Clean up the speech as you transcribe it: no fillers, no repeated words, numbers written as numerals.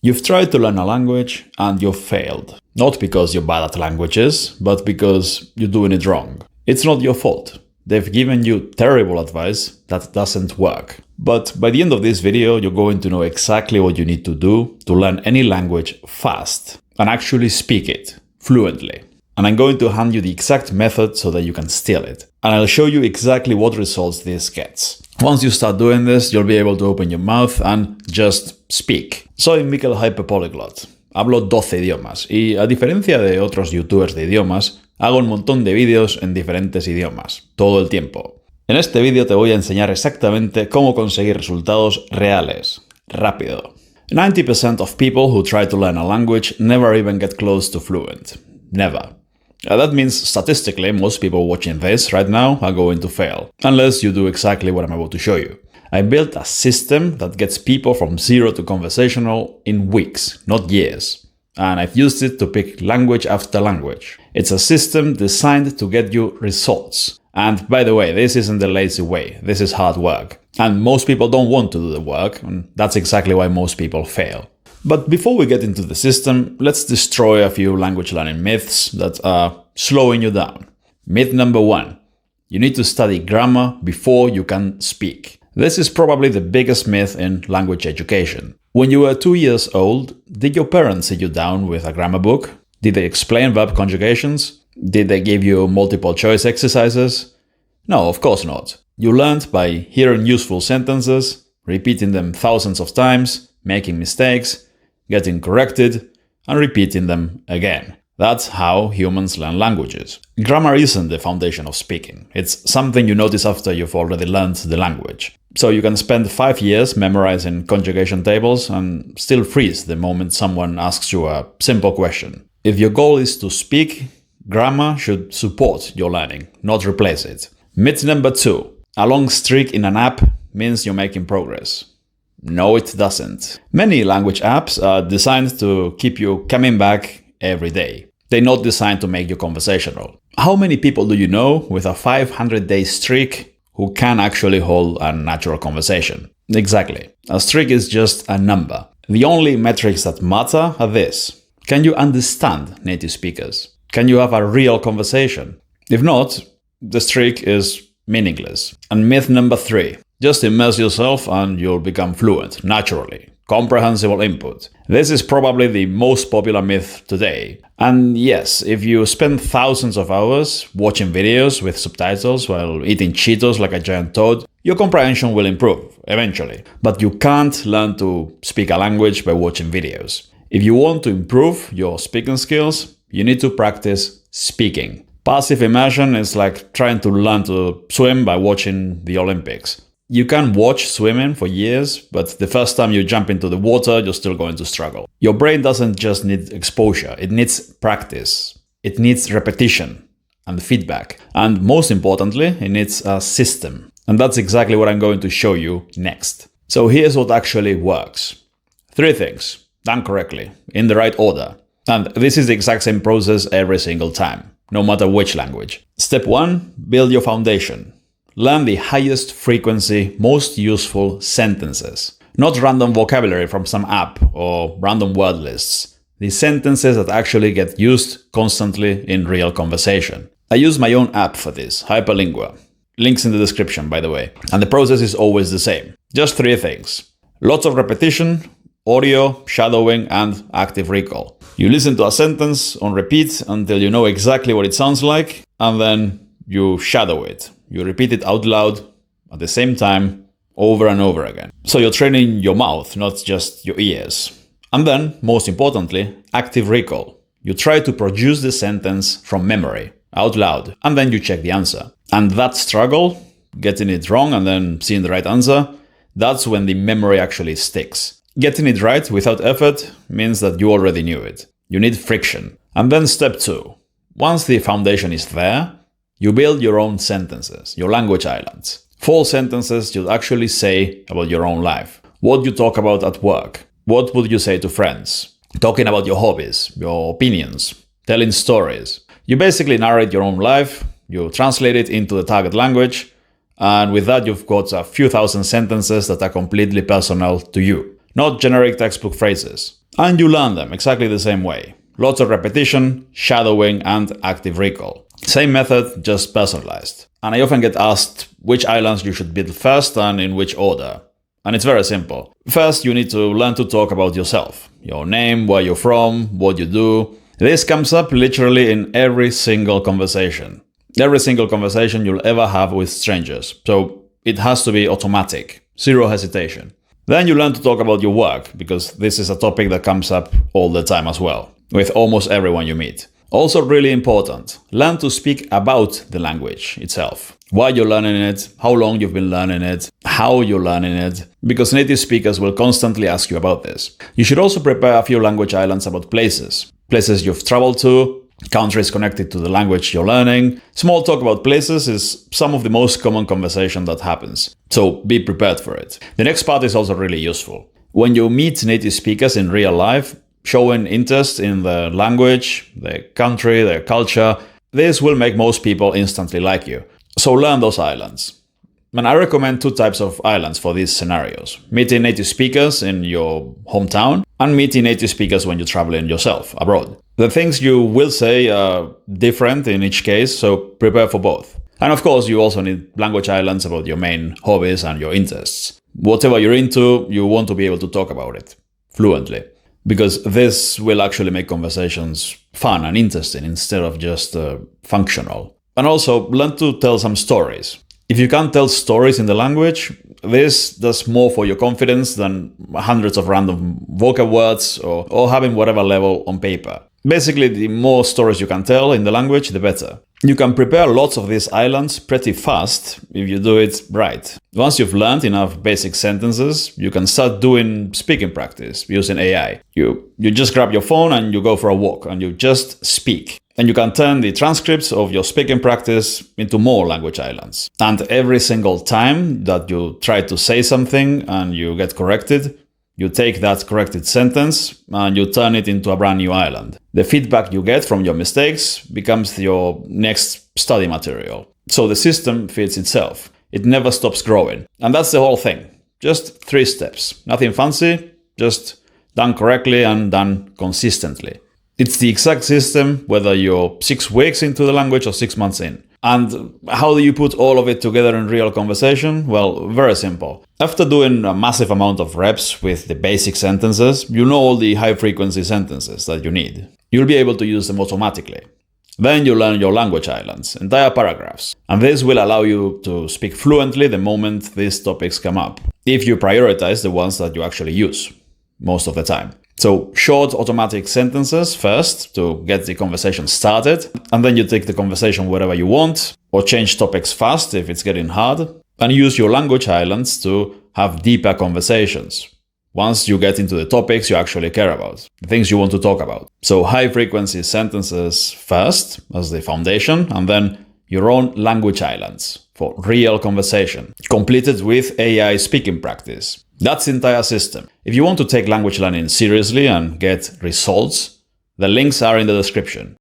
You've tried to learn a language and you've failed. Not because you're bad at languages, but because you're doing it wrong. It's not your fault. They've given you terrible advice that doesn't work. But by the end of this video, you're going to know exactly what you need to do to learn any language fast and actually speak it fluently. And I'm going to hand you the exact method so that you can steal it. And I'll show you exactly what results this gets. Once you start doing this, you'll be able to open your mouth and just speak. Soy Mikel HYPERPOLYGLOT. Hablo 12 idiomas y, a diferencia de otros youtubers de idiomas, hago un montón de vídeos en diferentes idiomas, todo el tiempo. En este vídeo te voy a enseñar exactamente cómo conseguir resultados reales, rápido. 90% of people who try to learn a language never even get close to fluent. Never. That means statistically, most people watching this right now are going to fail, unless you do exactly what I'm about to show you. I built a system that gets people from zero to conversational in weeks, not years. And I've used it to pick language after language. It's a system designed to get you results. And by the way, this isn't the lazy way, this is hard work. And most people don't want to do the work, and that's exactly why most people fail. But before we get into the system, let's destroy a few language learning myths that are slowing you down. Myth number 1. You need to study grammar before you can speak. This is probably the biggest myth in language education. When you were 2 years old, did your parents sit you down with a grammar book? Did they explain verb conjugations? Did they give you multiple choice exercises? No, of course not. You learned by hearing useful sentences, repeating them thousands of times, making mistakes, getting corrected, and repeating them again. That's how humans learn languages. Grammar isn't the foundation of speaking. It's something you notice after you've already learned the language. So you can spend 5 years memorizing conjugation tables and still freeze the moment someone asks you a simple question. If your goal is to speak, grammar should support your learning, not replace it. Myth number 2. A long streak in an app means you're making progress. No, it doesn't. Many language apps are designed to keep you coming back every day. They're not designed to make you conversational. How many people do you know with a 500-day streak who can actually hold a natural conversation? Exactly. A streak is just a number. The only metrics that matter are this. Can you understand native speakers? Can you have a real conversation? If not, the streak is meaningless. And myth number 3. Just immerse yourself and you'll become fluent, naturally. Comprehensible input. This is probably the most popular myth today. And yes, if you spend thousands of hours watching videos with subtitles while eating Cheetos like a giant toad, your comprehension will improve, eventually. But you can't learn to speak a language by watching videos. If you want to improve your speaking skills, you need to practice speaking. Passive immersion is like trying to learn to swim by watching the Olympics. You can watch swimming for years, but the first time you jump into the water, you're still going to struggle. Your brain doesn't just need exposure, it needs practice. It needs repetition and feedback. And most importantly, it needs a system. And that's exactly what I'm going to show you next. So here's what actually works. 3 things, done correctly, in the right order. And this is the exact same process every single time, no matter which language. Step 1, build your foundation. Learn the highest frequency, most useful sentences. Not random vocabulary from some app or random word lists. The sentences that actually get used constantly in real conversation. I use my own app for this, HYPERLINGUA. Links in the description, by the way. And the process is always the same. Just 3 things. Lots of repetition, audio, shadowing, and active recall. You listen to a sentence on repeat until you know exactly what it sounds like, and then you shadow it. You repeat it out loud at the same time over and over again. So you're training your mouth, not just your ears. And then, most importantly, active recall. You try to produce the sentence from memory, out loud, and then you check the answer. And that struggle, getting it wrong and then seeing the right answer, that's when the memory actually sticks. Getting it right without effort means that you already knew it. You need friction. And then step 2. Once the foundation is there, you build your own sentences, your language islands. Full sentences you'd actually say about your own life. What you talk about at work. What would you say to friends? Talking about your hobbies, your opinions, telling stories. You basically narrate your own life, you translate it into the target language, and with that you've got a few thousand sentences that are completely personal to you. not generic textbook phrases. And you learn them exactly the same way. Lots of repetition, shadowing, and active recall. Same method, just personalized. And I often get asked which islands you should build first and in which order. And it's very simple. First, you need to learn to talk about yourself. Your name, where you're from, what you do. This comes up literally in every single conversation. Every single conversation you'll ever have with strangers. So it has to be automatic. Zero hesitation. Then you learn to talk about your work, because this is a topic that comes up all the time as well, with almost everyone you meet. Also really important, learn to speak about the language itself. Why you're learning it, how long you've been learning it, how you're learning it, because native speakers will constantly ask you about this. You should also prepare a few language islands about places you've traveled to, countries connected to the language you're learning. Small talk about places is some of the most common conversation that happens, so be prepared for it. The next part is also really useful. When you meet native speakers in real life, showing interest in the language, the country, their culture, this will make most people instantly like you. So learn those islands. And I recommend 2 types of islands for these scenarios. Meeting native speakers in your hometown and meeting native speakers when you're traveling yourself abroad. The things you will say are different in each case, so prepare for both. And of course, you also need language islands about your main hobbies and your interests. Whatever you're into, you want to be able to talk about it fluently, because this will actually make conversations fun and interesting instead of just functional. And also, learn to tell some stories. If you can't tell stories in the language, this does more for your confidence than hundreds of random vocab words or having whatever level on paper. Basically, the more stories you can tell in the language, the better. You can prepare lots of these islands pretty fast if you do it right. Once you've learned enough basic sentences, you can start doing speaking practice using AI. You just grab your phone and you go for a walk and you just speak. And you can turn the transcripts of your speaking practice into more language islands. And every single time that you try to say something and you get corrected, you take that corrected sentence and you turn it into a brand new island. The feedback you get from your mistakes becomes your next study material. So the system feeds itself. It never stops growing. And that's the whole thing. Just 3 steps. Nothing fancy, just done correctly and done consistently. It's the exact system whether you're 6 weeks into the language or 6 months in. And how do you put all of it together in real conversation? Well, very simple. After doing a massive amount of reps with the basic sentences, you know all the high-frequency sentences that you need. You'll be able to use them automatically. Then you learn your language islands, entire paragraphs. And this will allow you to speak fluently the moment these topics come up, if you prioritize the ones that you actually use most of the time. So short automatic sentences first to get the conversation started, and then you take the conversation wherever you want, or change topics fast if it's getting hard, and use your language islands to have deeper conversations. Once you get into the topics you actually care about, the things you want to talk about. So high frequency sentences first as the foundation, and then your own language islands for real conversation, completed with AI speaking practice. That's the entire system. If you want to take language learning seriously and get results, the links are in the description.